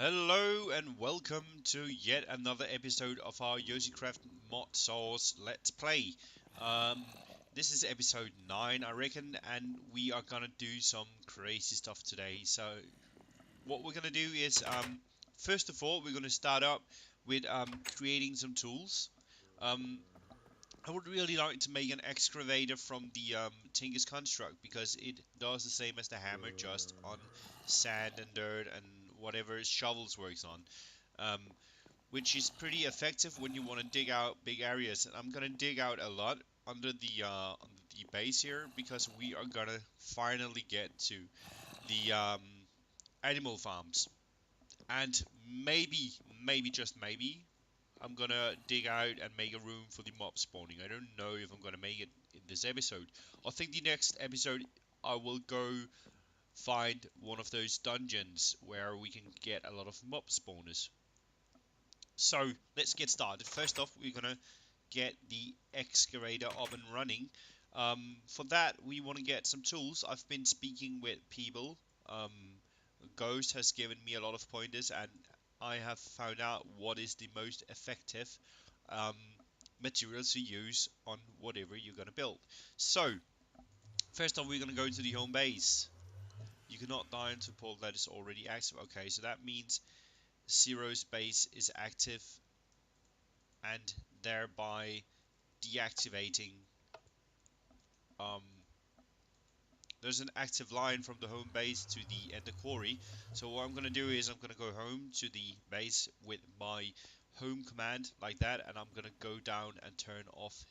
Hello and welcome to yet another episode of our YoShICraft Modsauce Let's Play. Um, this is episode 9, I reckon, and we are gonna do some crazy stuff today. So, what we're gonna do is, first of all, we're gonna start up with creating some tools. Um, I would really like to make an excavator from the Tinker's construct because it does the same as the hammer, just on sand and dirt and whatever shovels works on. Um, which is pretty effective when you want to dig out big areas. And I'm gonna dig out a lot under the base here because we are gonna finally get to the animal farms. And maybe just maybe, I'm gonna dig out and make a room for the mob spawning. I don't know if I'm gonna make it in this episode. I think the next episode I will go find one of those dungeons where we can get a lot of mob spawners. So let's get started. First off, we're gonna get the excavator up and running. For that, we want to get some tools. I've been speaking with people. Um, Ghost has given me a lot of pointers, and I have found out what is the most effective um, materials to use on whatever you're gonna build. So first off, we're gonna go to the home base. You cannot die into a portal that is already active. Okay, so that means Zero Space is active and thereby deactivating. Um, there's an active line from the home base to the ender quarry. So what I'm gonna do is I'm gonna go home to the base with my home command like that, and I'm gonna go down and turn off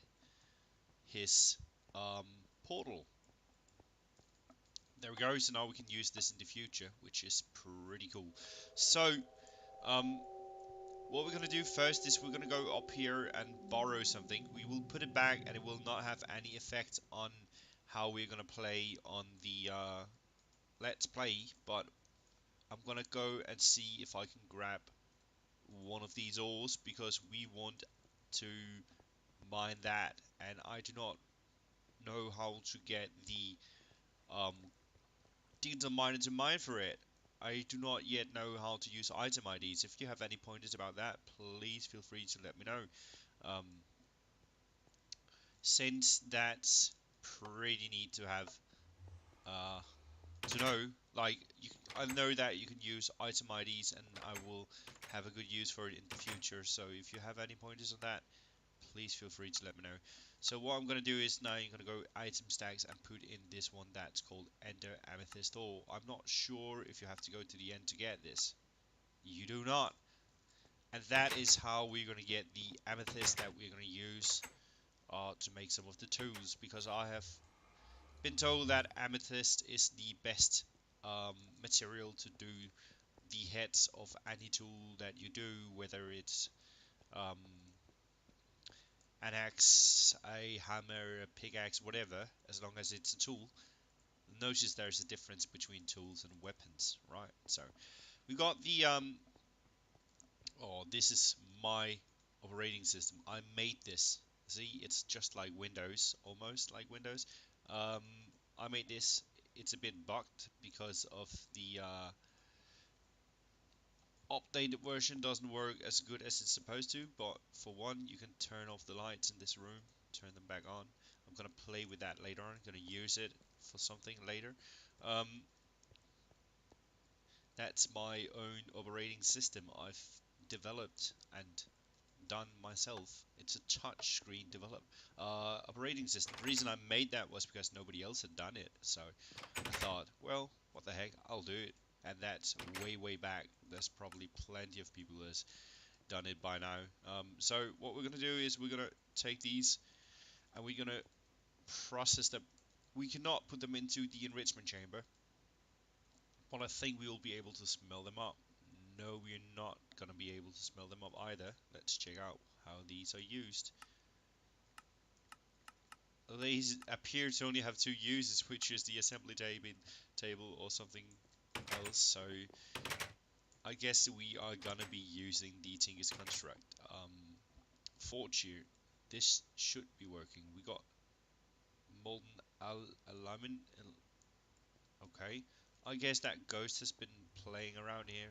his um, portal. There we go. So now we can use this in the future, which is pretty cool. So um, what we're gonna do first is we're gonna go up here and borrow something. We will put it back and it will not have any effect on how we're gonna play on the Let's Play, but I'm gonna go and see if I can grab one of these ores because we want to mine that, and I do not know how to get the um, digital miner to mine for it. I do not yet know how to use item IDs. If you have any pointers about that, please feel free to let me know. Um, since that's pretty neat to have uh, to know. Like, I know that you can use item IDs, and I will have a good use for it in the future. So if you have any pointers on that, please feel free to let me know. So what I'm gonna do is now you're gonna go item stacks and put in this one that's called Ender Amethyst Ore. I'm not sure if you have to go to the end to get this. You do not. And that is how we're gonna get the amethyst that we're gonna use to make some of the tools, because I have been told that amethyst is the best material to do the heads of any tool that you do, whether it's um, an axe, a hammer, a pickaxe, whatever, as long as it's a tool. Notice there's a difference between tools and weapons, right? So we got the oh, this is my operating system. I made this. See, it's just like Windows, almost like Windows. Um, I made this. It's a bit bugged because of the updated version doesn't work as good as it's supposed to, but for one, you can turn off the lights in this room, turn them back on. I'm gonna play with that later on. I'm gonna use it for something later. Um, that's my own operating system I've developed and done myself. It's a touchscreen develop operating system. The reason I made that was because nobody else had done it. So I thought, well, what the heck, I'll do it. And that's way back. There's probably plenty of people that's done it by now. So what we're gonna do is we're gonna take these and we're gonna process them. We cannot put them into the enrichment chamber, but I think we will be able to smell them up. No, we're not gonna be able to smell them up either. Let's check out how these are used. These appear to only have two uses, which is the assembly table or something else. So I guess we are gonna be using the Tinker's construct. Forge here. This should be working. We got molten aluminum. Okay. I guess that ghost has been playing around here.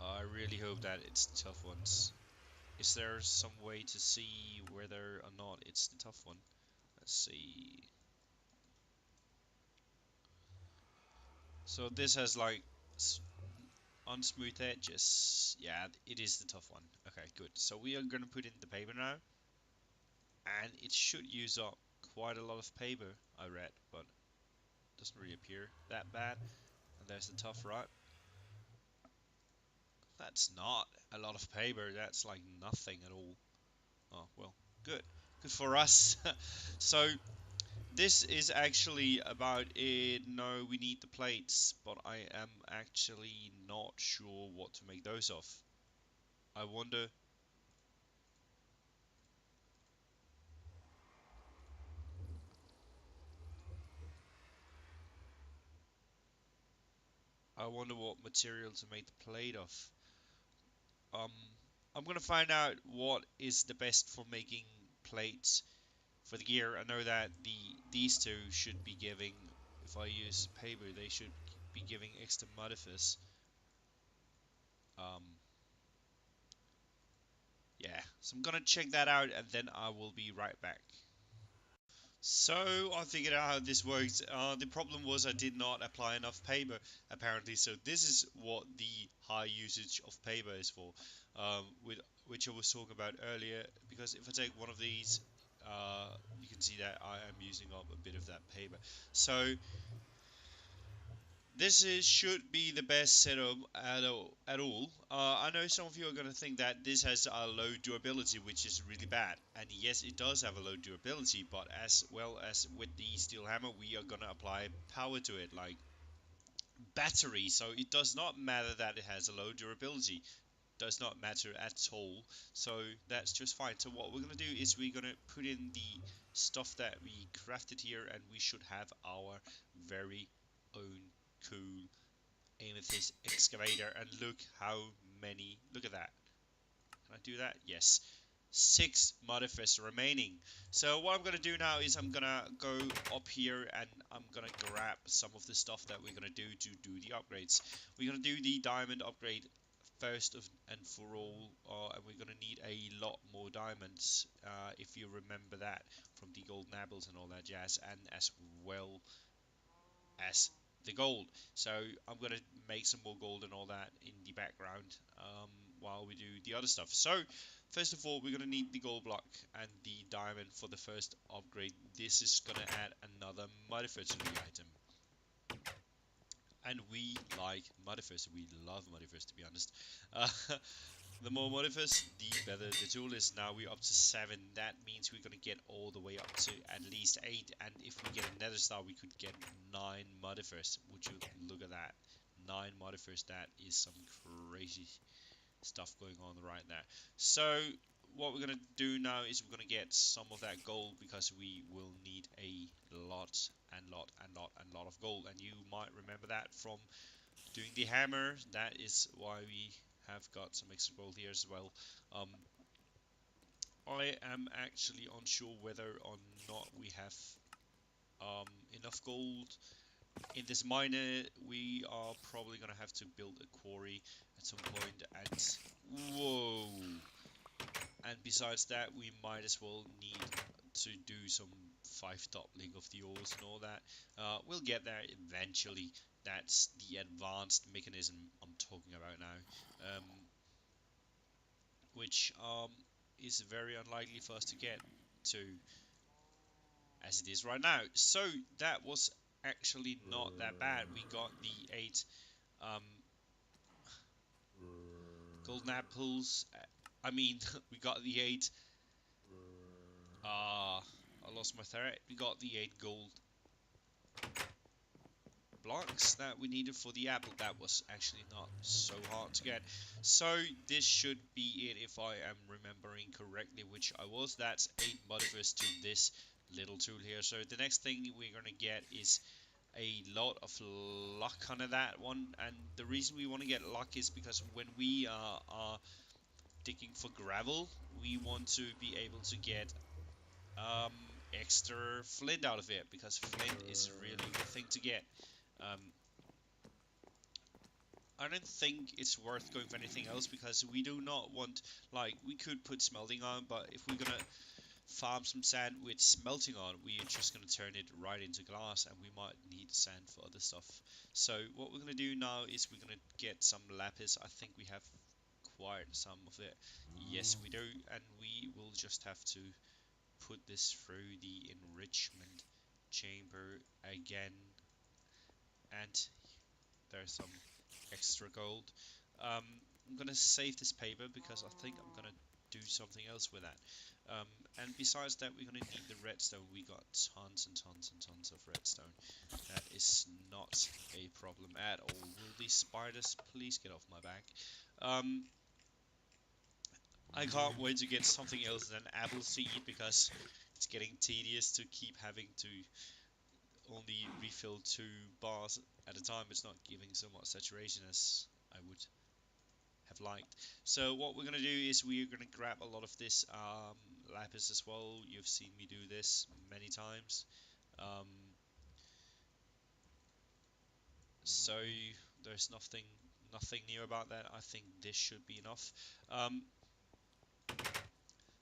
I really hope that it's the tough ones. Is there some way to see whether or not it's the tough one? Let's see. So this has like unsmooth edges. Yeah, it is the tough one. Okay, good. So we are gonna put in the paper now, and it should use up quite a lot of paper, I read, but it doesn't really appear that bad. And there's the tough right. That's not a lot of paper. That's like nothing at all. Oh well, good. Good for us. So this is actually about it. No, we need the plates, but I am actually not sure what to make those of. I wonder. I wonder what material to make the plate of. Um, I'm gonna find out what is the best for making plates for the gear. I know that these two should be giving. If I use paper, they should be giving extra modifiers. Um, yeah, so I'm gonna check that out, and then I will be right back. So I figured out how this works. The problem was I did not apply enough paper, apparently. So this is what the high usage of paper is for, with which I was talking about earlier. Because if I take one of these, you can see that I am using up a bit of that paper. So this should be the best setup at all. I know some of you are going to think that this has a low durability, which is really bad. And yes, it does have a low durability, but as well as with the steel hammer, we are going to apply power to it, like battery. So it does not matter that it has a low durability. Does not matter at all. So that's just fine. So what we're going to do is we're going to put in the stuff that we crafted here, and we should have our very own cool amethyst excavator. And look how many, look at that. Can I do that? Yes. 6 modifiers remaining. So what I'm going to do now is I'm going to go up here, and I'm going to grab some of the stuff that we're going to do the upgrades. We're going to do the diamond upgrade first and for all, and we're going to need a lot more diamonds, if you remember that from the golden apples and all that jazz, and as well as the gold. So I'm going to make some more gold and all that in the background, while we do the other stuff. So first of all, we're going to need the gold block and the diamond for the first upgrade. This is going to add another modifier to the item. And we like modifiers. We love modifiers, to be honest. Uh, the more modifiers, the better the tool is. Now we're up to 7. That means we're going to get all the way up to at least 8. And if we get a nether star, we could get 9 modifiers. Would you look at that? 9 modifiers. That is some crazy stuff going on right now. So what we're going to do now is we're going to get some of that gold, because we will need a lot and lot of gold. And you might remember that from doing the hammer. That is why we have got some extra gold here as well. Um, I am actually unsure whether or not we have enough gold in this miner. We are probably gonna have to build a quarry at some point. And whoa! And besides that, we might as well need to do some 5 doubling of the ores and all that. We'll get there eventually. That's the advanced mechanism I'm talking about now, which is very unlikely for us to get to as it is right now. So that was actually not that bad. We got the 8 um, golden apples. I mean, we got the 8. I lost my thread. We got the 8 gold blocks that we needed for the apple. That was actually not so hard to get. So this should be it, if I am remembering correctly, which I was. That's 8 modifiers to this little tool here. So the next thing we're going to get is a lot of luck under that one. And the reason we want to get luck is because when we are digging for gravel, we want to be able to get um, extra flint out of it, because flint is really a good thing to get. Um, I don't think it's worth going for anything else because we do not want, like, we could put smelting on, but if we're gonna farm some sand with smelting on, we are just gonna turn it right into glass, and we might need sand for other stuff. So what we're gonna do now is we're gonna get some lapis. I think we have quite some of it. Yes, we do, and we will just have to put this through the enrichment chamber again, and there's some extra gold. Um, I'm gonna save this paper because I think I'm gonna do something else with that. And besides that, we're gonna need the redstone. We got tons and tons and tons of redstone. That is not a problem at all. Will these spiders please get off my back? Um, I can't wait to get something else than apples to eat because it's getting tedious to keep having to only refill 2 bars at a time. It's not giving so much saturation as I would have liked. So what we're gonna do is we're gonna grab a lot of this lapis as well. You've seen me do this many times. Um, so there's nothing new about that. I think this should be enough. Um,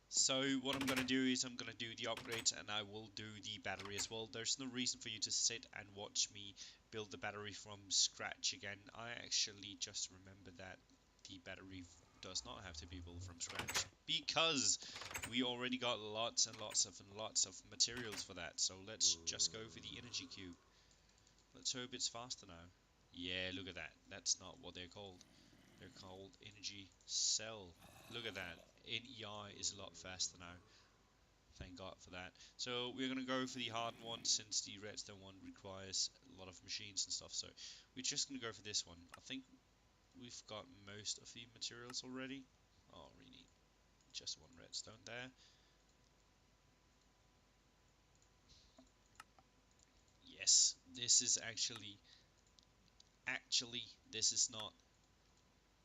so what I'm gonna do is I'm gonna do the upgrades and I will do the battery as well. There's no reason for you to sit and watch me build the battery from scratch again. I actually just remember that the battery does not have to be built from scratch because we already got lots and lots and lots of materials for that. So let's just go for the energy cube. Let's hope it's faster now. Yeah, look at that. That's not what they're called. They're called energy cell. Look at that. NEI is a lot faster now. Thank God for that. So we're gonna go for the hardened one since the redstone one requires a lot of machines and stuff. So we're just gonna go for this one. I think we've got most of the materials already. Oh, we need just one redstone there. Yes, this is actually this is not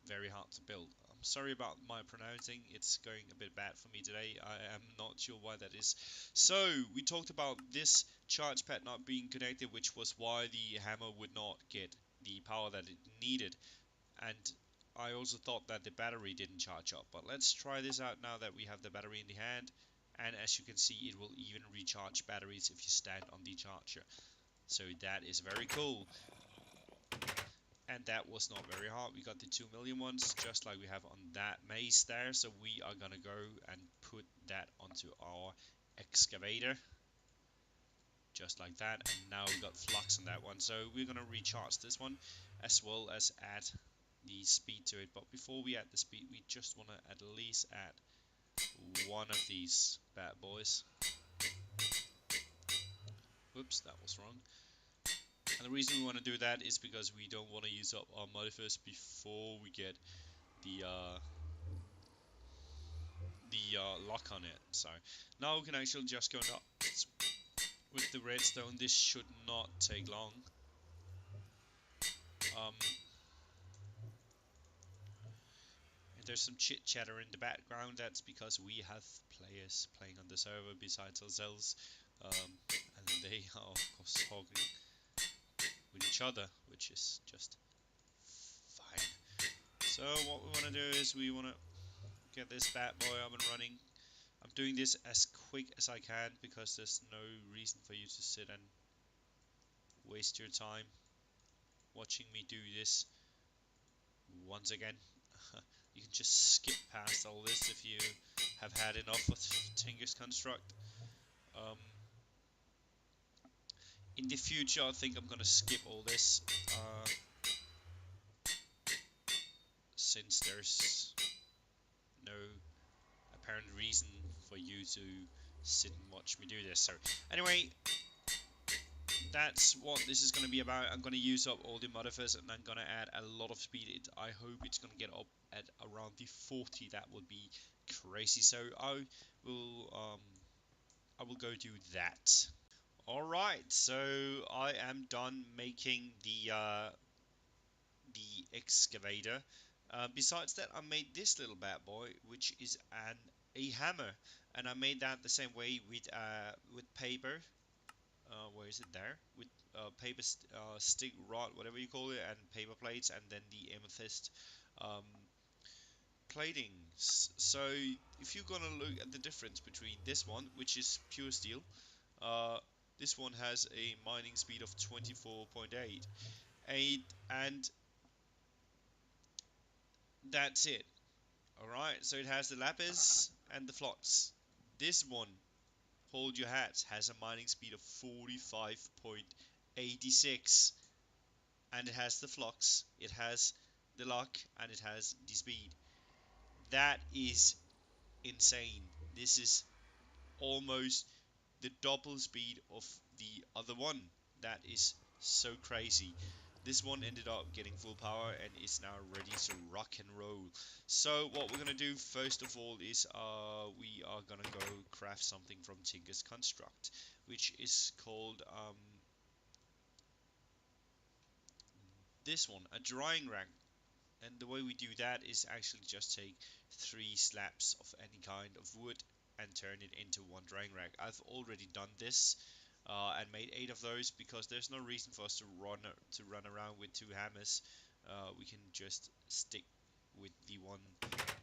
very hard to build. I'm sorry about my pronouncing, it's going a bit bad for me today. I am not sure why that is. So, we talked about this charge pad not being connected, which was why the hammer would not get the power that it needed. And I also thought that the battery didn't charge up. But let's try this out now that we have the battery in the hand. And as you can see, it will even recharge batteries if you stand on the charger. So that is very cool. And that was not very hard. We got the 2 million ones just like we have on that maze there. So we are gonna go and put that onto our excavator just like that. And now we got flux on that one, so we're gonna recharge this one as well as add the speed to it. But before we add the speed, we just want to at least add one of these bad boys. Whoops, that was wrong. And the reason we want to do that is because we don't want to use up our modifiers before we get the lock on it. So now we can actually just go up with the redstone. This should not take long. If there's some chit chatter in the background, that's because we have players playing on the server besides ourselves, and they are of course talking with each other, which is just fine. So what we want to do is we want to get this bad boy up and running. I'm doing this as quick as I can because there's no reason for you to sit and waste your time watching me do this once again. You can just skip past all this if you have had enough of Tinker's Construct. Um, in the future, I think I'm gonna skip all this since there's no apparent reason for you to sit and watch me do this. So anyway, that's what this is going to be about. I'm going to use up all the modifiers and I'm going to add a lot of speed. I hope it's going to get up at around the 40. That would be crazy. So will um, I will go do that. Alright, so I am done making the excavator. Besides that, I made this little bad boy, which is a hammer, and I made that the same way with paper. where is it there? With paper stick rod, whatever you call it, and paper plates, and then the amethyst um, platings. So if you're gonna look at the difference between this one, which is pure steel, uh, this one has a mining speed of 24.8, and that's it. All right, so it has the lapis and the flocks. This one, hold your hats, has a mining speed of 45.86, and it has the flux, it has the luck, and it has the speed. That is insane. This is almost the double speed of the other one. That is so crazy. This one ended up getting full power and is now ready to rock and roll. So what we're gonna do first of all is we are gonna go craft something from Tinker's Construct, which is called this one, a drying rack. And the way we do that is actually just take 3 slabs of any kind of wood and turn it into one drying rack. I've already done this and made 8 of those because there's no reason for us to run around with 2 hammers. We can just stick with the one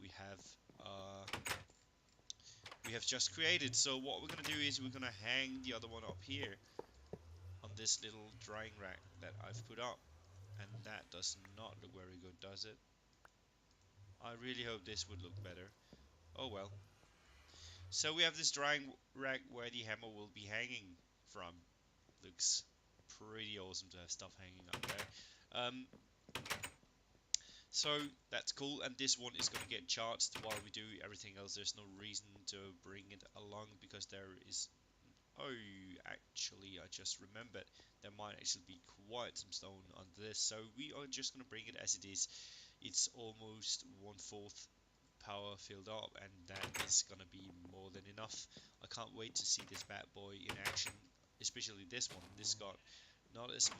we have uh, we have just created. So what we're gonna do is we're gonna hang the other one up here on this little drying rack that I've put up, and that does not look very good, does it? I really hope this would look better. Oh well. So we have this drying rack where the hammer will be hanging from. Looks pretty awesome to have stuff hanging up there. So that's cool, and this one is going to get charged while we do everything else. There's no reason to bring it along because there is... Oh, actually, I just remembered there might actually be quite some stone under this. So we are just going to bring it as it is. It's almost 1/4 power filled up, and that is gonna be more than enough. I can't wait to see this bad boy in action, especially this one. This got not as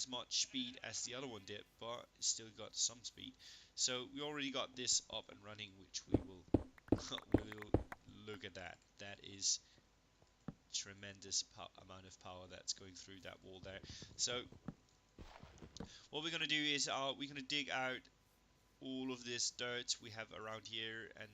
much speed, as the other one did, but still got some speed. So we already got this up and running, which we will we will look at that. That is tremendous amount of power that's going through that wall there. So what we're gonna do is we're gonna dig out all of this dirt we have around here, and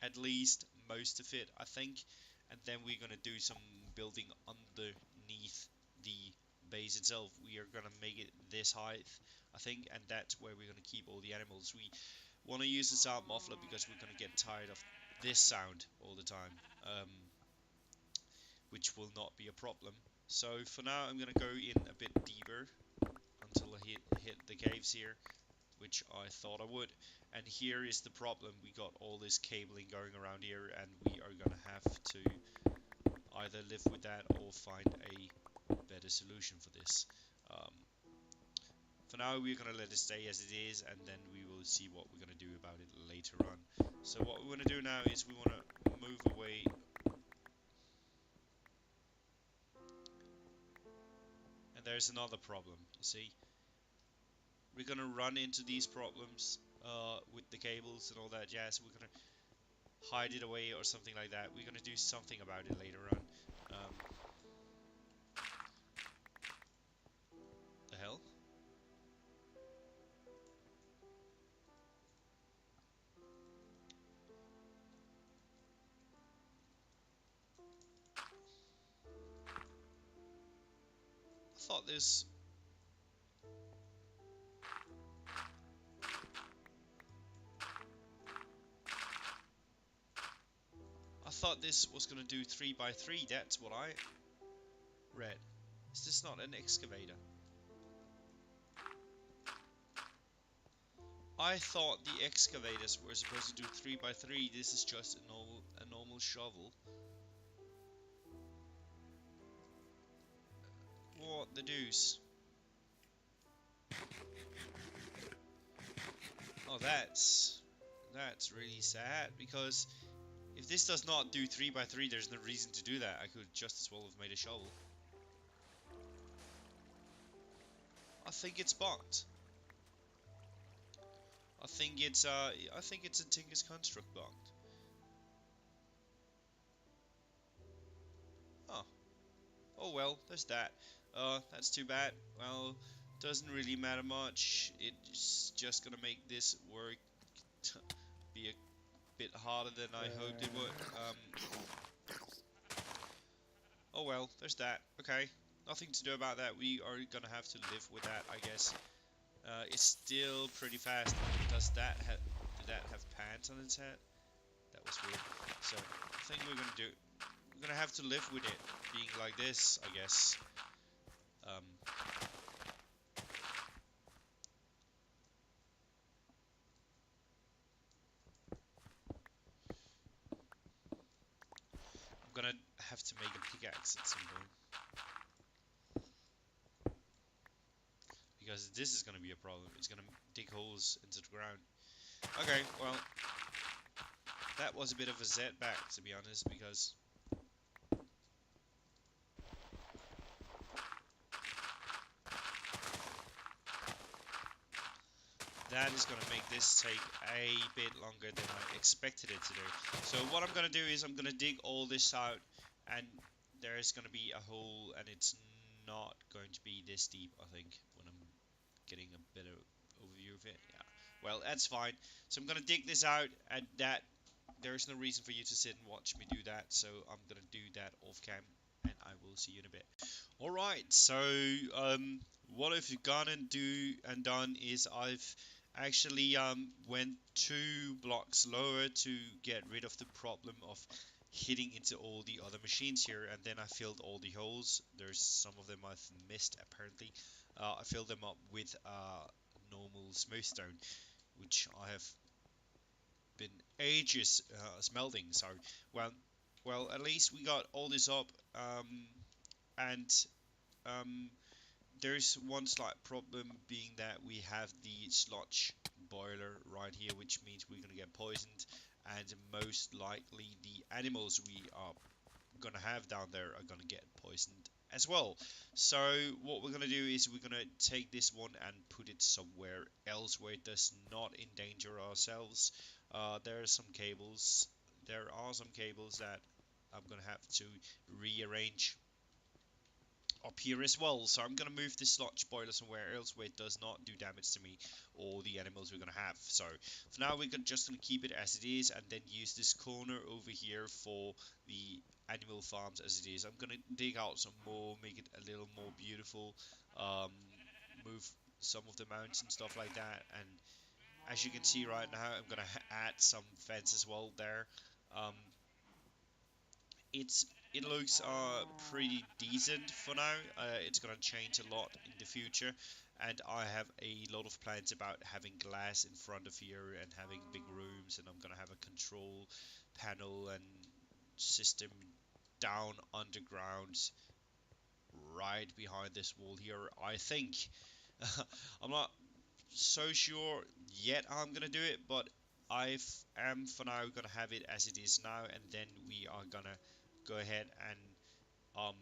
at least most of it, I think, and then we're gonna do some building underneath the base itself. We are gonna make it this height, I think, and that's where we're gonna keep all the animals. We want to use the sound muffler because we're gonna get tired of this sound all the time, which will not be a problem. So for now I'm gonna go in a bit deeper until I hit the caves here, which I thought I would. And here is the problem: we got all this cabling going around here, and we are gonna have to either live with that or find a better solution for this. Um, for now, we're gonna let it stay as it is, and then we will see what we're gonna do about it later on. So what we want to do now is we want to move away. And there's another problem, you see. We're gonna run into these problems with the cables and all that jazz. We're gonna hide it away or something like that. We're gonna do something about it later on. The hell? I thought this... I thought this was gonna do 3 by 3. That's what I read. Is this not an excavator? I thought the excavators were supposed to do 3 by 3. This is just a normal shovel. What the deuce? Oh, that's really sad, because if this does not do 3 by 3, there's no reason to do that. I could just as well have made a shovel. I think it's bugged. I think it's a Tinker's Construct bugged. Oh well, there's that. That's too bad. Well, doesn't really matter much. It's just gonna make this work be a bit harder than I hoped it would. Oh well, there's that. Okay, nothing to do about that. We are gonna have to live with that, I guess. It's still pretty fast. Did that have pants on its head? That was weird. So I think we're gonna have to live with it being like this, I guess. Um, I'm gonna have to make a pickaxe at some point because this is gonna be a problem. It's gonna dig holes into the ground. Okay, well, that was a bit of a setback to be honest, because that is going to make this take a bit longer than I expected it to do. So what I'm going to do is I'm going to dig all this out, and there's going to be a hole, and it's not going to be this deep, I think, when I'm getting a better overview of it. Yeah, well, that's fine. So I'm going to dig this out, and that there's no reason for you to sit and watch me do that, so I'm going to do that off cam, and I will see you in a bit. Alright, so what I've gone and done is I've actually went 2 blocks lower to get rid of the problem of hitting into all the other machines here, and then I filled all the holes. There's some of them I've missed apparently. I filled them up with normal smooth stone, which I have been ages smelting. So well, at least we got all this up, and um, there's one slight problem being that we have the sludge boiler right here, which means we're gonna get poisoned, and most likely the animals we are gonna have down there are gonna get poisoned as well. So what we're gonna do is we're gonna take this one and put it somewhere else where it does not endanger ourselves. There are some cables. There are some cables that I'm gonna have to rearrange up here as well. So I'm gonna move this sludge boiler somewhere else where it does not do damage to me or the animals we're gonna have. So for now we're just gonna keep it as it is, and then use this corner over here for the animal farms as it is. I'm gonna dig out some more, make it a little more beautiful, um, move some of the mounts and stuff like that. And as you can see right now, I'm gonna add some fence as well there. Um, it looks pretty decent for now. It's gonna change a lot in the future, and I have a lot of plans about having glass in front of here and having big rooms, and I'm gonna have a control panel and system down underground right behind this wall here, I think. I'm not so sure yet how I'm gonna do it, but I am for now gonna have it as it is now, and then we are gonna go ahead and um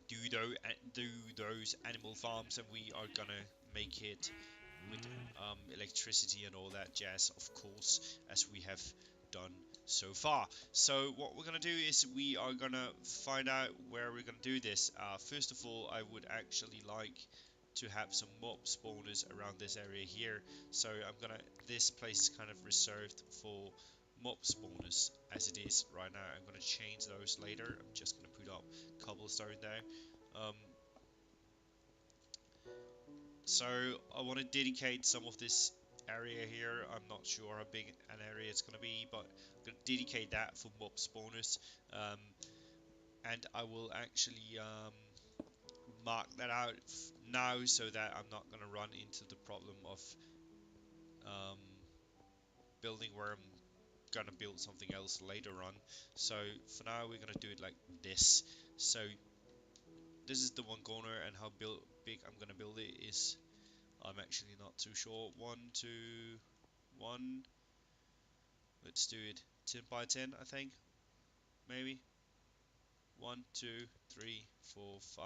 do those animal farms, and we are gonna make it with electricity and all that jazz, of course, as we have done so far. So what we're gonna do is we are gonna find out where we're gonna do this. First of all, I would actually like to have some mob spawners around this area here. So this place is kind of reserved for mob spawners as it is right now. I'm gonna change those later. I'm just gonna put up cobblestone there. Um, so I want to dedicate some of this area here. I'm not sure how big an area it's going to be, but I'm going to dedicate that for mob spawners. Um, and I will actually mark that out now so that I'm not going to run into the problem of um, building where I'm going to build something else later on. So for now we're going to do it like this. So this is the one corner, and how big I'm going to build it is I'm actually not too sure. 1, 2, 1. Let's do it 10 by 10, I think. Maybe. 1, 2, 3, 4, 5,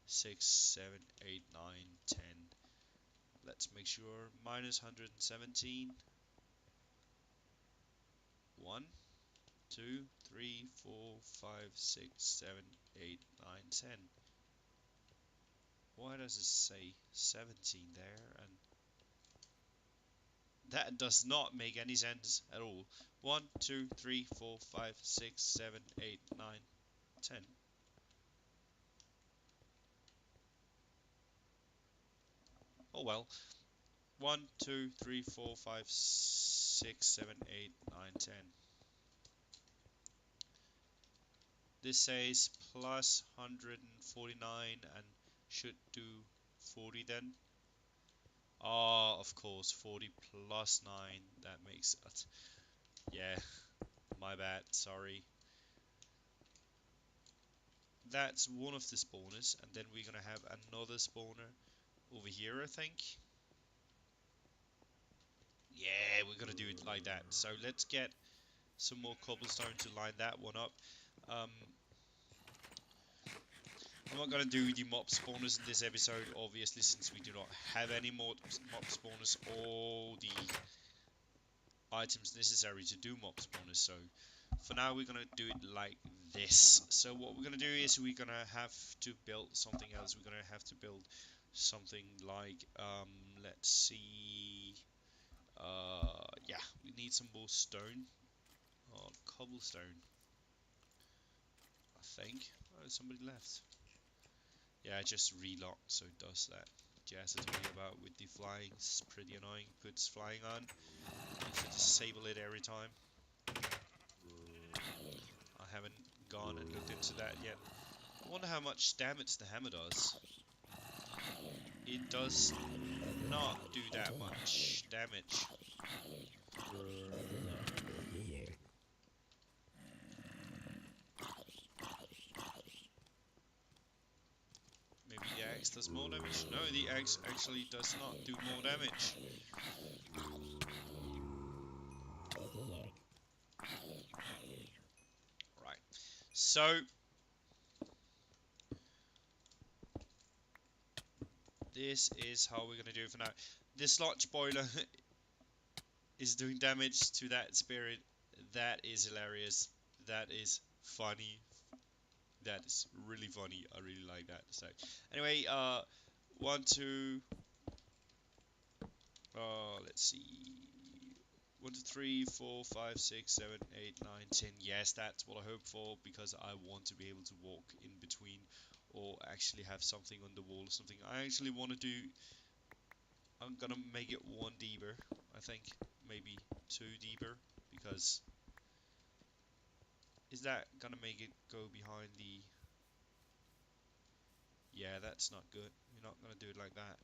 6, 7, 8, 9, 10. Let's make sure. Minus 117. 1. 2, 3, 4, 5, 6, 7, 8, 9, 10. Why does it say 17 there? And that does not make any sense at all. 1, 2, 3, 4, 5, 6, 7, 8, 9, 10. Oh well. 1, 2, 3, 4, 5, 6, 7, 8, 9, 10. This says plus 149 and should do 40 then. Ah, of course, 40 plus 9. That makes it. Yeah, my bad, sorry. That's one of the spawners, and then we're gonna have another spawner over here, I think. Yeah, we're gonna do it like that. So let's get some more cobblestone to line that one up. Um, I'm not gonna do the mob spawners in this episode, obviously, since we do not have any more mob spawners or the items necessary to do mob spawners. So for now, we're gonna do it like this. So what we're gonna do is we're gonna have to build something else. We're gonna have to build something like let's see. Yeah, we need some more stone. Cobblestone, I think. Oh, somebody left. Yeah, I just relocked, so it does that. Jazz I told you about with the flying. It's pretty annoying. Puts flying on. You have to disable it every time. I haven't gone and looked into that yet. I wonder how much damage the hammer does. It does not do that much damage. Maybe the axe does more damage? No, the axe actually does not do more damage. Right. So this is how we're gonna do it for now. This sludge boiler is doing damage to that spirit. That is hilarious. That is funny. That is really funny. I really like that. So anyway, 1, 2, let's see. 1, 2, 3, 4, 5, 6, 7, 8, 9, 10. Yes, that's what I hope for, because I want to be able to walk in between or actually have something on the wall or something. I actually want to do. I'm gonna make it 1 deeper, I think. Maybe 2 deeper, because is that gonna make it go behind the... Yeah, that's not good. We're not gonna do it like that.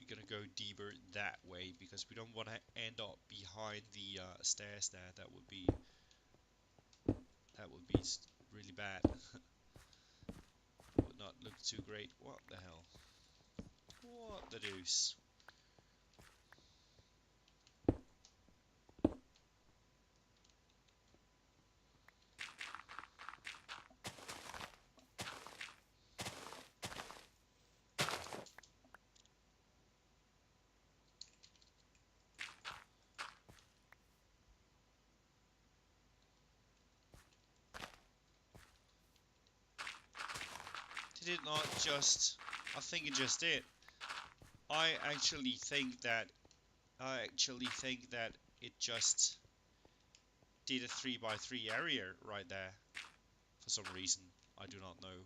We're gonna go deeper that way, because we don't want to end up behind the stairs there. That would be really bad. Would not look too great. What the hell? What the deuce? Did it not just... I think it just did. I actually think that it just did a 3x3 area right there. For some reason, I do not know.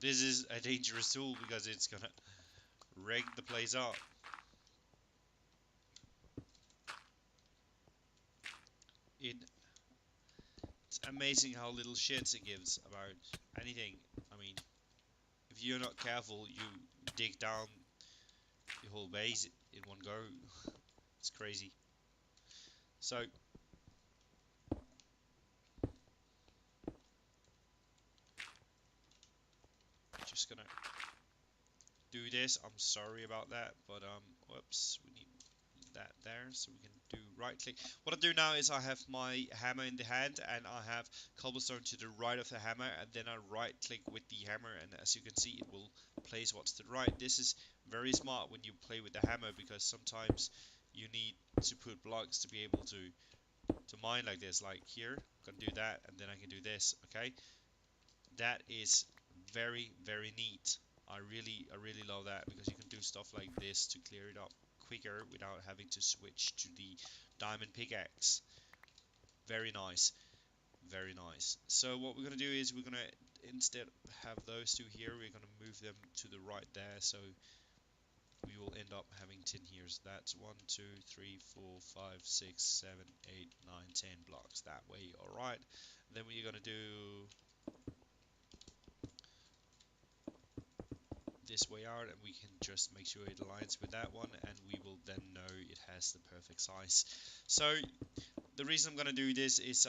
This is a dangerous tool because it's gonna wreck the place up. It's amazing how little shits it gives about anything. I mean, if you're not careful, you dig down the whole base in one go. It's crazy. So, just gonna do this. I'm sorry about that, but whoops, we need that there, so we can do right click. What I do now is I have my hammer in the hand, and I have cobblestone to the right of the hammer, and then I right click with the hammer, and as you can see, it will place what's to the right. This is very smart when you play with the hammer, because sometimes you need to put blocks to be able to mine like this. Like here, I can do that, and then I can do this. Okay, that is very neat. I really love that, because you can do stuff like this to clear it up quicker without having to switch to the diamond pickaxe. Very nice, very nice. So what we're gonna do is we're gonna, instead have those two here, we're gonna move them to the right there, so we will end up having 10 here. So that's 1, 2, 3, 4, 5, 6, 7, 8, 9, 10 blocks that way. Alright, then we're gonna do this way out, and we can just make sure it aligns with that one, and we will then know it has the perfect size. So the reason I'm gonna do this is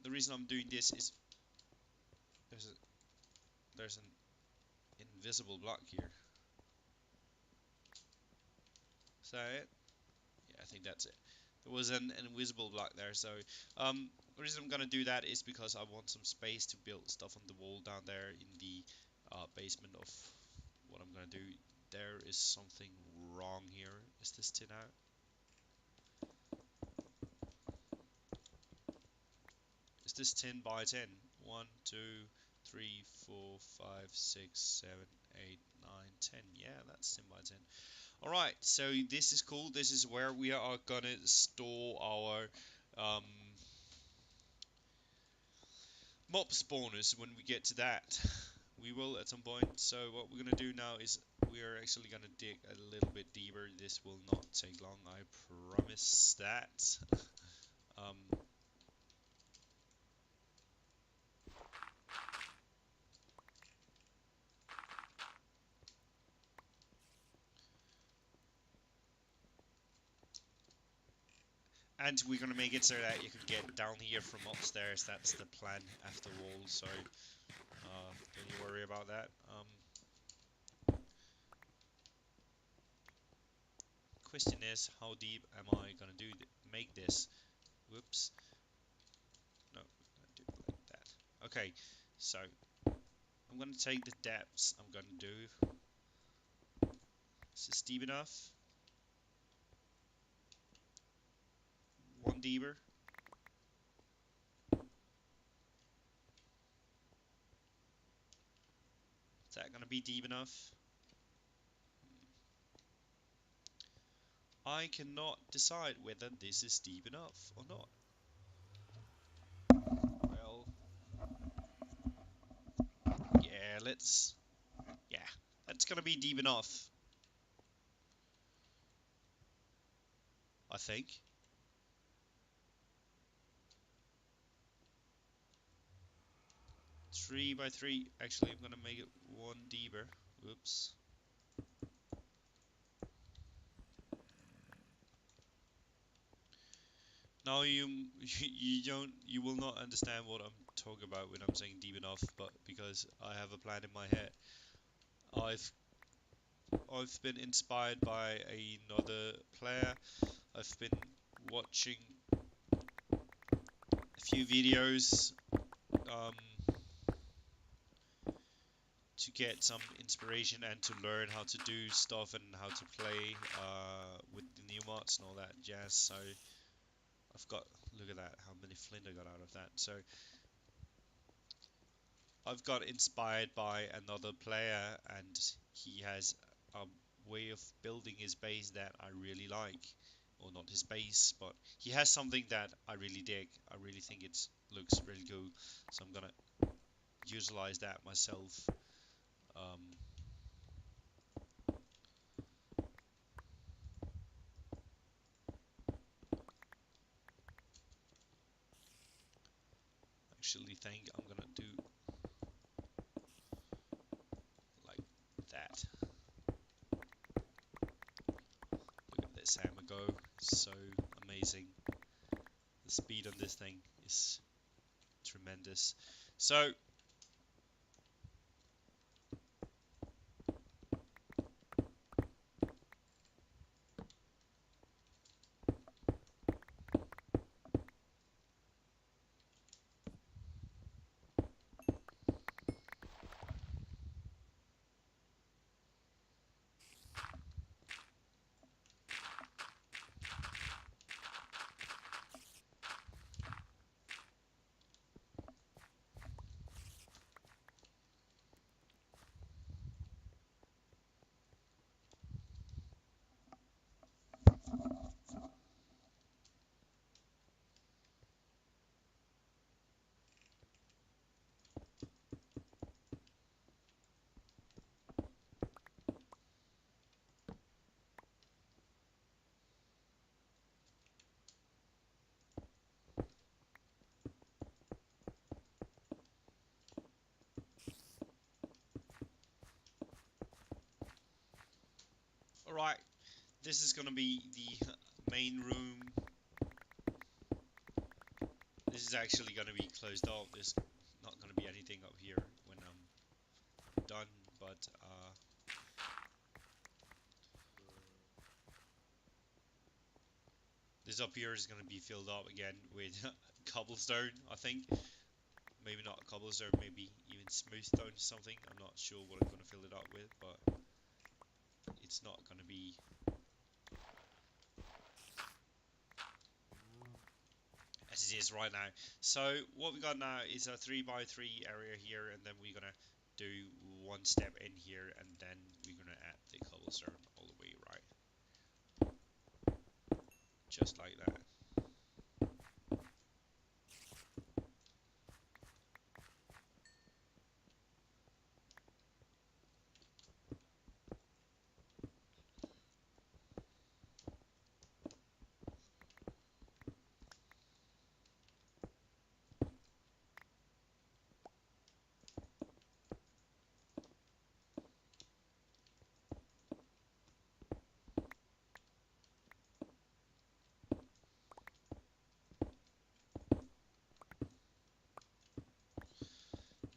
the reason I'm doing this is there's an invisible block here. Is that it? Yeah, I think that's it. There was an invisible block there. So the reason I'm gonna do that is because I want some space to build stuff on the wall down there in the basement of what I'm gonna do. There is something wrong here. Is this tin out? Is this 10 by 10? 1, 2, 3, 4, 5, 6, 7, 8, 9, 10. Yeah, that's 10 by 10. Alright, so this is cool. This is where we are gonna store our um, mob spawners when we get to that. We will at some point. So what we're gonna do now is we are actually gonna dig a little bit deeper. This will not take long, I promise that. um, and we're gonna make it so that you can get down here from upstairs. That's the plan after all. So don't you worry about that. Question is, how deep am I gonna make this? Whoops. No, do it like that. Okay, so I'm gonna take the depths. I'm gonna do. Is this deep enough? One deeper. Is that gonna be deep enough? I cannot decide whether this is deep enough or not. Well, yeah, let's. Yeah, that's gonna be deep enough. I think. 3 by 3. Actually, I'm gonna make it one deeper. Whoops. Now you will not understand what I'm talking about when I'm saying deep enough, but because I have a plan in my head. I've I've been inspired by another player. I've been watching a few videos um, to get some inspiration and to learn how to do stuff and how to play with the new mods and all that jazz. So I've got, look at that, how many flint I got out of that. So I've got inspired by another player, and he has a way of building his base that I really like. Or not his base, but he has something that I really dig. I really think it looks really cool. So I'm gonna utilize that myself. Um, actually think I'm gonna do like that. Look at this hammer go. It's so amazing. The speed on this thing is tremendous. So Alright, this is gonna be the main room. This is actually gonna be closed off. There's not gonna be anything up here when I'm done, but this up here is gonna be filled up again with cobblestone, I think. Maybe not cobblestone, maybe even smooth stone or something. I'm not sure what I'm gonna fill it up with, but it's not gonna be as it is right now. So what we got now is a 3x3 area here, and then we're gonna do one step in here, and then we're gonna add the cobblestone all the way right, just like that.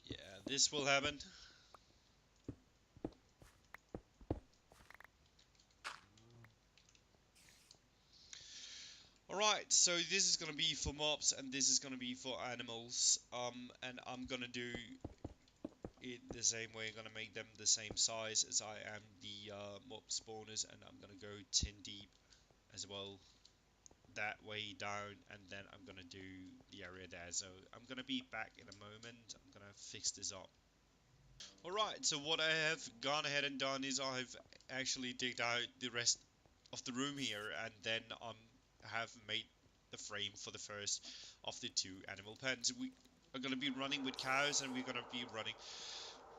Yeah, this will happen. Alright, so this is gonna be for mobs and this is gonna be for animals. And I'm gonna do it the same way. I'm gonna make them the same size as I am the mob spawners, and I'm gonna go 10 deep as well that way down, and then I'm gonna do the area there. So I'm gonna be back in a moment. I'm gonna fix this up. Alright, so what I have gone ahead and done is I've actually digged out the rest of the room here, and then have made the frame for the first of the two animal pens. We are going to be running with cows, and we're going to be running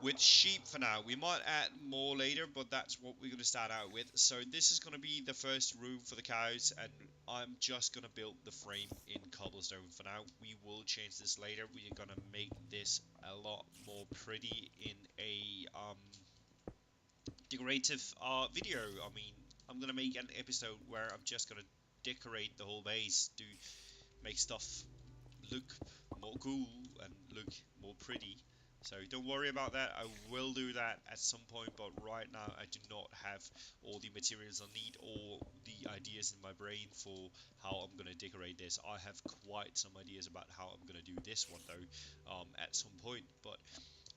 with sheep for now. We might add more later, but that's what we're going to start out with. So this is going to be the first room for the cows, and I'm just going to build the frame in cobblestone for now. We will change this later. We're going to make this a lot more pretty in a decorative video. I mean, I'm gonna make an episode where I'm just gonna decorate the whole base to make stuff look more cool and look more pretty. So don't worry about that. I will do that at some point, but right now I do not have all the materials I need or the ideas in my brain for how I'm gonna decorate this. I have quite some ideas about how I'm gonna do this one though, at some point, but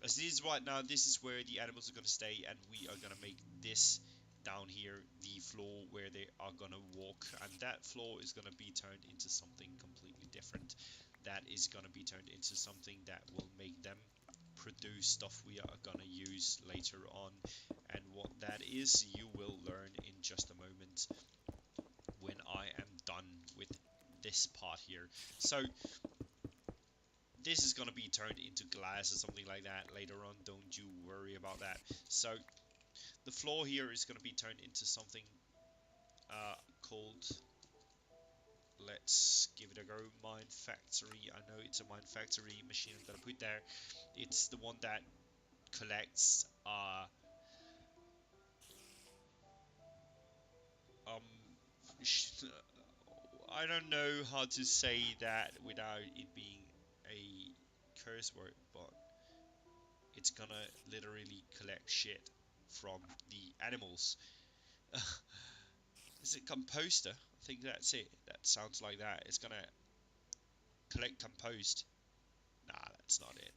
as it is right now, this is where the animals are going to stay, and we are going to make this down here the floor where they are going to walk, and that floor is going to be turned into something completely different. That is going to be turned into something that will make them produce stuff we are going to use later on, and what that is you will learn in just a moment when I am done with this part here. So this is gonna be turned into glass or something like that later on, don't you worry about that. So the floor here is gonna be turned into something called, let's give it a go, mine factory. I know it's a mine factory machine I'm gonna put there. It's the one that collects um I don't know how to say that without it being a curse word, but it's gonna literally collect shit from the animals. Is it composter? I think that's it. That sounds like that. It's gonna collect compost. Nah, that's not it.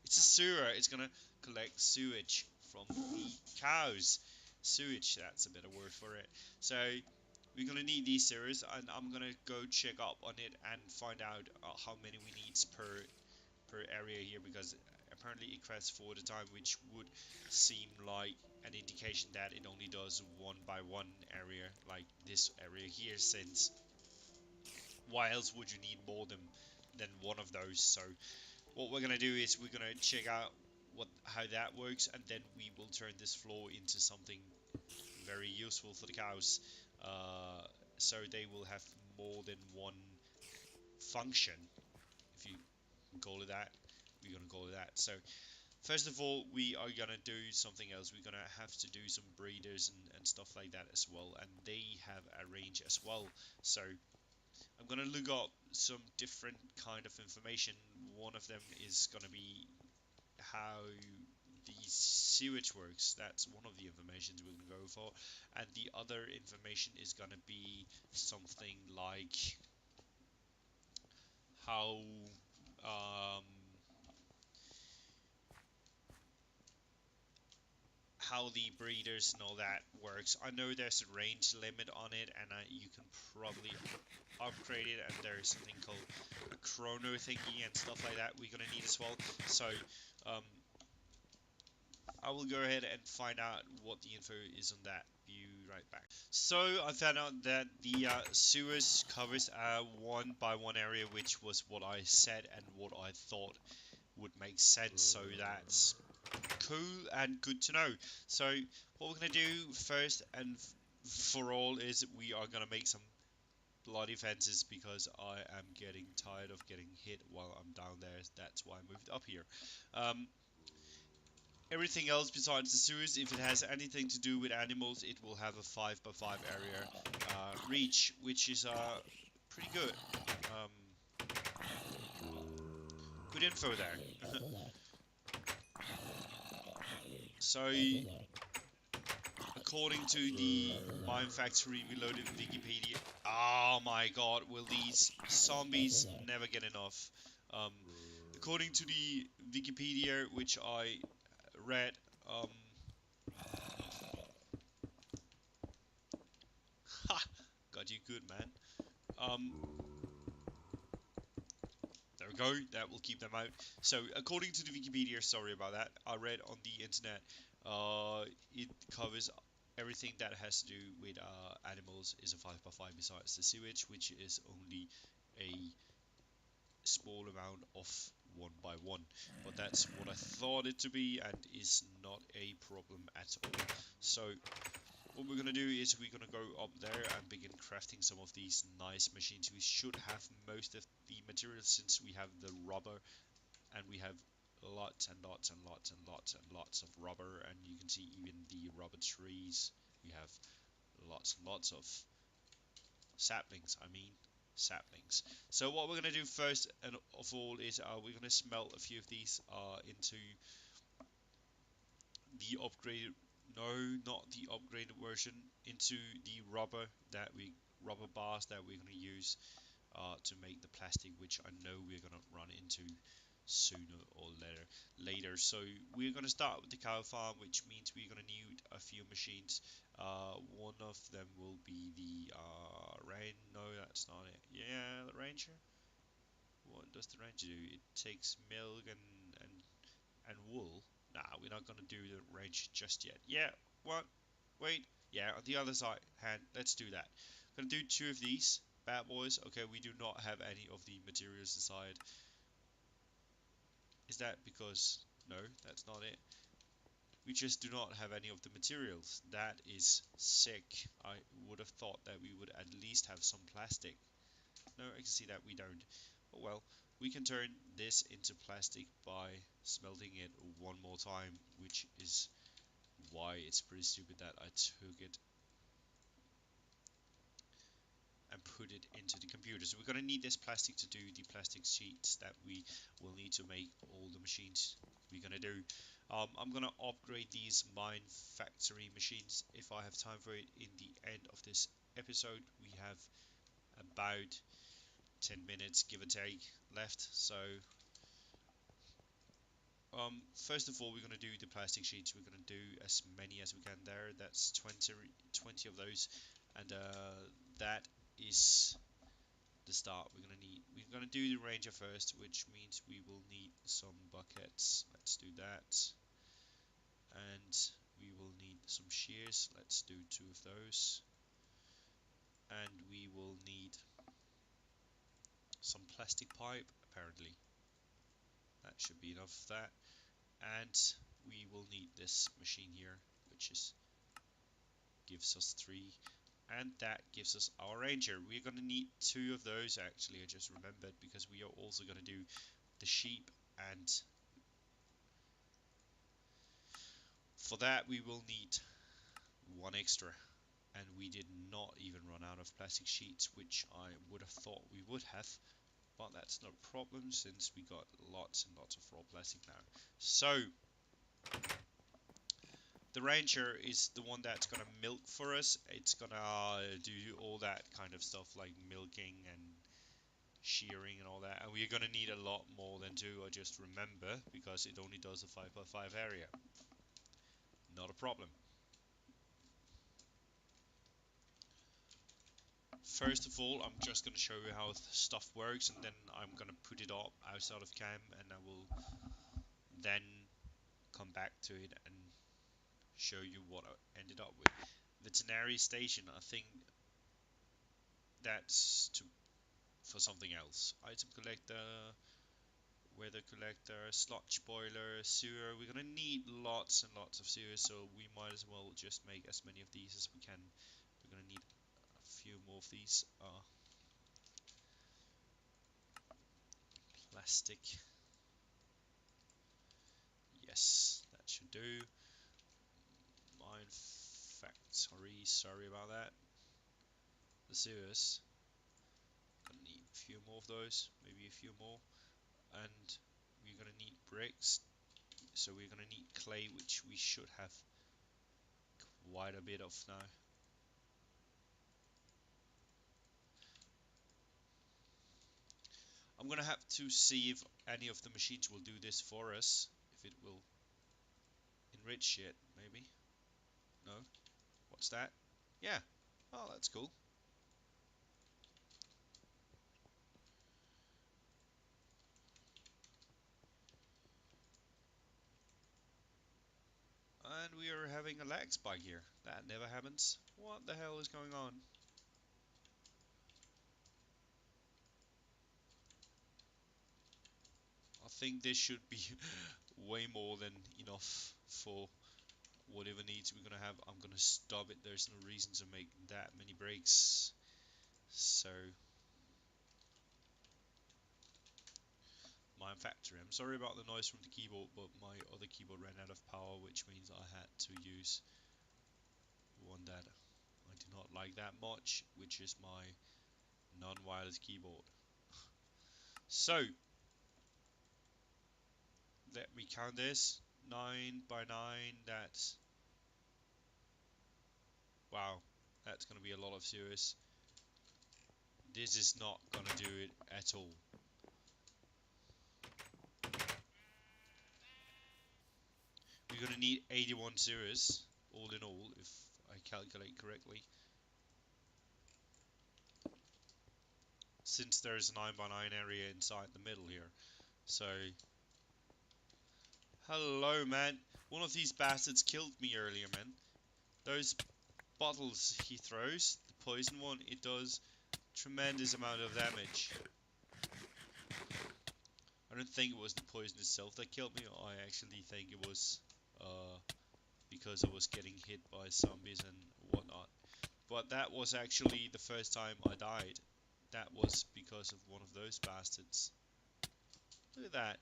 It's a sewer. It's gonna collect sewage from the cows. Sewage, that's a better word for it. So we're gonna need these sewers, and I'm gonna go check up on it and find out how many we need per area here, because apparently it crafts 4 at a time, which would seem like an indication that it only does one by one area, like this area here, since why else would you need more than one of those? So what we're gonna do is we're gonna check out how that works, and then we will turn this floor into something very useful for the cows, uh, so they will have more than one function, if you call it that. We're gonna call it that. So First of all, we are gonna do something else. We're gonna have to do some breeders and stuff like that as well, and they have a range as well. So I'm gonna look up some different kind of information. One of them is gonna be how the sewage works. That's one of the informations we're gonna go for, and the other information is gonna be something like how um, how the breeders and all that works. I know there's a range limit on it, and you can probably upgrade it, and there's something called a chrono thingy and stuff like that we're gonna need as well. So um, I will go ahead and find out what the info is on that. Be right back. So I found out that the sewers covers a 1 by 1 area, which was what I said and what I thought would make sense. So that's cool and good to know. So what we're gonna do first and for all is we are gonna make some bloody fences because I am getting tired of getting hit while I'm down there. That's why I moved up here. Um, Everything else besides the sewers, if it has anything to do with animals, it will have a 5 by 5 area reach, which is pretty good. Um, Good info there. So, according to the Mine Factory Reloaded Wikipedia, oh my god, will these zombies never get enough? Um, According to the Wikipedia, which I read, ha, got you good, man. Um, There we go. That will keep them out. So, according to the Wikipedia, sorry about that, I read on the internet, it covers everything that has to do with animals is a 5 by 5 besides the sewage, which is only a small amount of 1 by 1. But that's what I thought it to be and is not a problem at all. So, what we're gonna do is we're gonna go up there and begin crafting some of these nice machines. We should have most of the materials since we have the rubber and we have lots and lots and lots and lots and lots of rubber, and you can see even the rubber trees. We have lots and lots of saplings. Saplings. So what we're gonna do first and of all is we're gonna smelt a few of these into the upgraded, no, not the upgraded version, into the rubber bars that we're going to use to make the plastic, which I know we're going to run into sooner or later. So we're going to start with the cow farm, which means we're going to need a few machines. One of them will be the rain. No, that's not it. Yeah, the ranger. What does the ranger do? It takes milk and wool. Nah, we're not gonna do the range just yet. Yeah, what? Wait. Yeah, on the other side hand, let's do that. Gonna do 2 of these bad boys. Okay, we do not have any of the materials inside. Is that because no, that's not it. We just do not have any of the materials. That is sick. I would have thought that we would at least have some plastic. No, I can see that we don't. Oh well, we can turn this into plastic by smelting it one more time, which is why it's pretty stupid that I took it and put it into the computer. So we're going to need this plastic to do the plastic sheets that we will need to make all the machines we're going to do. I'm going to upgrade these mine factory machines if I have time for it in the end of this episode. We have about 10 minutes give or take left, so first of all, we're going to do the plastic sheets. We're going to do as many as we can there. That's 20 of those, and that is the start. We're going to do the ranger first, which means we will need some buckets. Let's do that, and we will need some shears. Let's do 2 of those, and we will need some plastic pipe. Apparently, that should be enough of that, and we will need this machine here, which is gives us 3, and that gives us our ranger. We're going to need 2 of those actually, I just remembered, because we are also going to do the sheep and For that we will need one extra, and we did not even run out of plastic sheets, which I would have thought we would have, but that's no problem since we got lots and lots of raw plastic now. So the Ranger is the one that's gonna milk for us. It's gonna do all that kind of stuff like milking and shearing and all that, and we're gonna need a lot more than two, I just remember, because it only does a 5x5 area. Not a problem. First of all, I'm just gonna show you how stuff works, and then I'm gonna put it up outside of cam, and I will then come back to it and show you what I ended up with. Veterinary station, I think that's for something else. Item collector, weather collector, sludge boiler, sewer. We're gonna need lots and lots of sewers, so we might as well just make as many of these as we can. We're gonna need a few more of these. Plastic. Yes, that should do. Mine factory, sorry about that. The sewers. Gonna need a few more of those, maybe a few more. And we're gonna need bricks, so we're gonna need clay, which we should have quite a bit of now. I'm gonna have to see if any of the machines will do this for us, if it will enrich it, maybe. No? What's that? Yeah. Oh, that's cool. And we are having a lag spike here. That never happens. What the hell is going on? I think this should be way more than enough for whatever needs we're gonna have. I'm gonna stop it. There's no reason to make that many breaks. So, my factory. I'm sorry about the noise from the keyboard, but my other keyboard ran out of power, which means I had to use one that I do not like that much, which is my non-wireless keyboard. So, let me count this. 9 by 9, that's... Wow, that's going to be a lot of sewers. This is not going to do it at all. We're going to need 81 sewers, all in all, if I calculate correctly. Since there's a 9 by 9 area inside the middle here. So, hello, man. One of these bastards killed me earlier, man. Those bottles he throws, the poison one, it does tremendous amount of damage. I don't think it was the poison itself that killed me. I actually think it was because I was getting hit by zombies and whatnot. But that was actually the first time I died. That was because of one of those bastards. Look at that.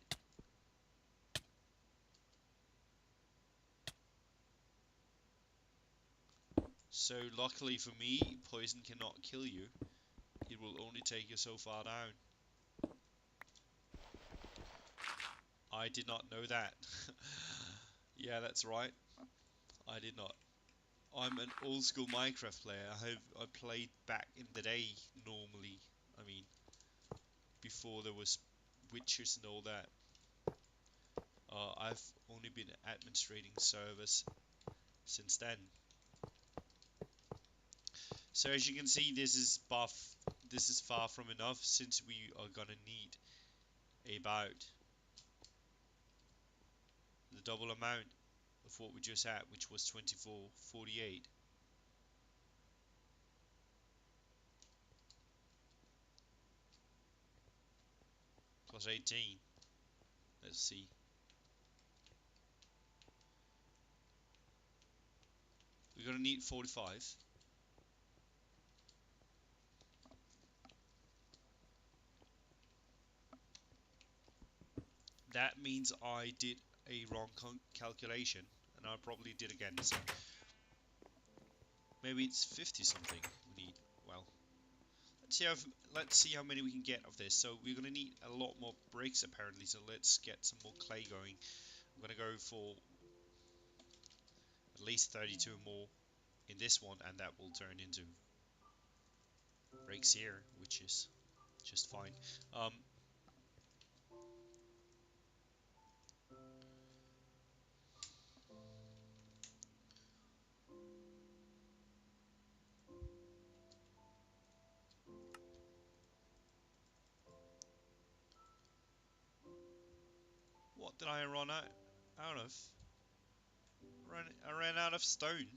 So luckily for me, poison cannot kill you. It will only take you so far down. I did not know that. Yeah, that's right. I did not. I'm an old school Minecraft player. I played back in the day normally. I mean, before there was witches and all that. I've only been administrating servers since then. So as you can see, this is far from enough, since we are gonna need about the double amount of what we just had, which was 2448 plus 18. Let's see. We're gonna need 45. That means I did a wrong calculation, and and I probably did again. So maybe it's 50 something we need. Well, let's see how many we can get of this. So we're gonna need a lot more bricks apparently. So let's get some more clay going. I'm gonna go for at least 32 more in this one, and that will turn into bricks here, which is just fine. What did I run out of? I ran out of stone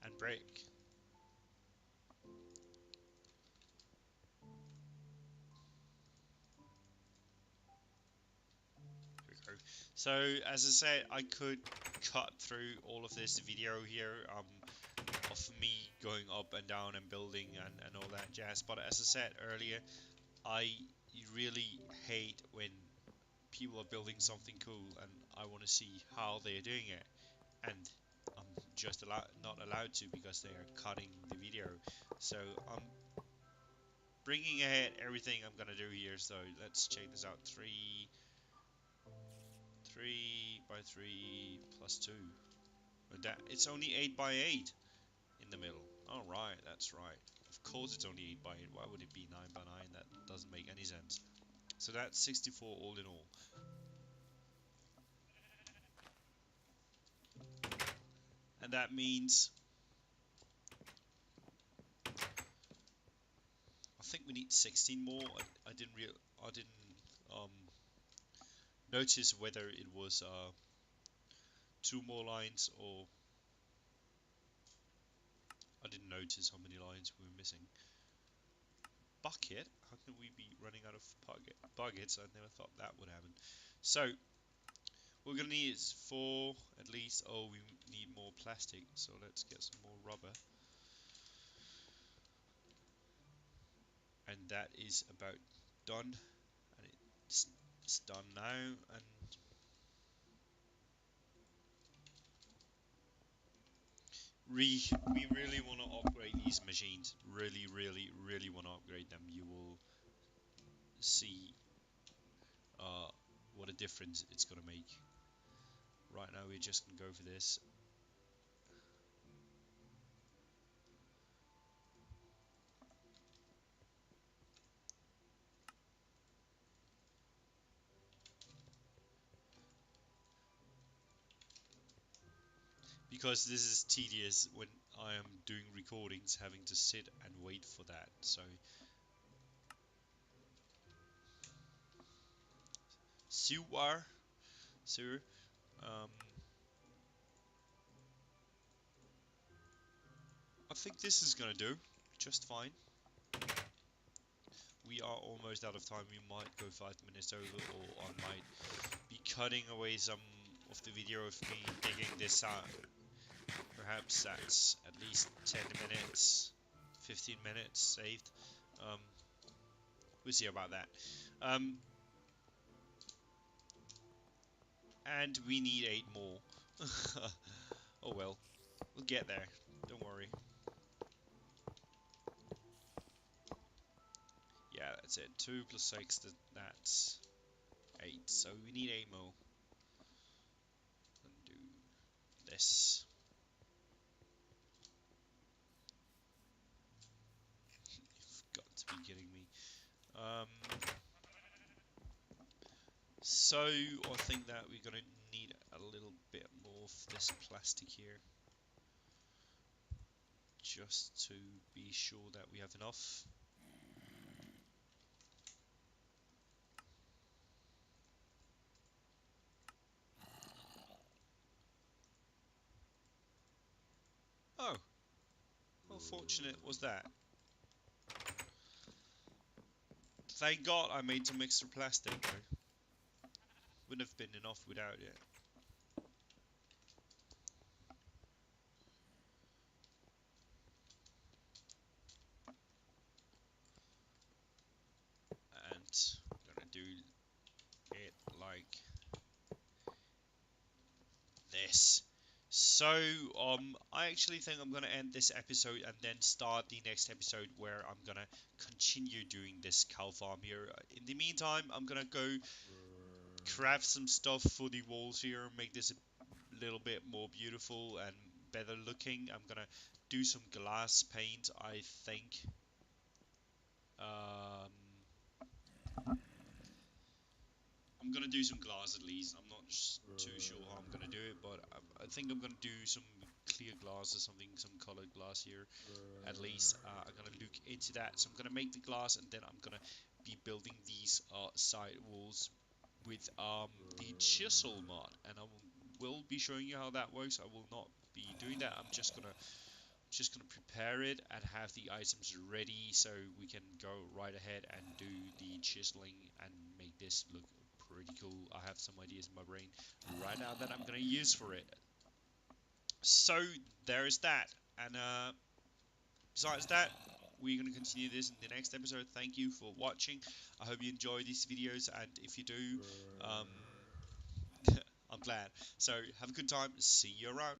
and brick. Here we go. So as I said, I could cut through all of this video here of me going up and down and building and all that jazz. But as I said earlier, I really hate when people are building something cool and I want to see how they're doing it, and I'm just not allowed to because they are cutting the video. So I'm bringing ahead everything I'm gonna do here. So let's check this out. 3 by 3 plus 2. That it's only 8 by 8 in the middle. All right, that's right. Of course it's only 8 by 8. Why would it be 9 by 9? That doesn't make any sense. So that's 64 all in all. And that means I think we need 16 more. I didn't um notice whether it was 2 more lines, or I didn't notice how many lines we were missing. Bucket? How can we be running out of buckets? I never thought that would happen. So what we're gonna need is 4 at least. Oh, we need more plastic, so let's get some more rubber. And that is about done. And it's done now. And we really want to upgrade these machines. Really want to upgrade them. You will see what a difference it's gonna make. Right now we're just gonna go for this. Because this is tedious when I am doing recordings, having to sit and wait for that. So sewer, sewer. Um, I think this is gonna do just fine. We are almost out of time. We might go 5 minutes over, or I might be cutting away some of the video of me digging this out. Perhaps that's at least 10 minutes, 15 minutes saved. Um, we'll see about that. And we need 8 more. Oh well, we'll get there. Don't worry. Yeah, that's it. 2 plus 6, that's 8. So we need 8 more. And do this. You've got to be kidding me. So I think that we're gonna need a little bit more of this plastic here, just to be sure that we have enough. Oh, how fortunate was that? Thank God I made some extra plastic though. Wouldn't have been enough without it. And I'm gonna do it like this. So, I actually think I'm gonna end this episode and then start the next episode where I'm gonna continue doing this cow farm here. In the meantime, I'm gonna go craft some stuff for the walls here, make this a little bit more beautiful and better looking. I'm gonna do some glass paint, I think. Um, I'm gonna do some glass at least. I'm not too sure how I'm gonna do it, but I think I'm gonna do some clear glass or something, some colored glass here at least. I'm gonna look into that. So I'm gonna make the glass, and then I'm gonna be building these side walls with the chisel mod, and I will be showing you how that works. I will not be doing that. I'm just gonna prepare it and have the items ready so we can go right ahead and do the chiseling and make this look pretty cool. I have some ideas in my brain right now that I'm gonna use for it. So there's that, and besides that, we're gonna continue this in the next episode. Thank you for watching. I hope you enjoy these videos, and if you do, um, I'm glad. So have a good time. See you around.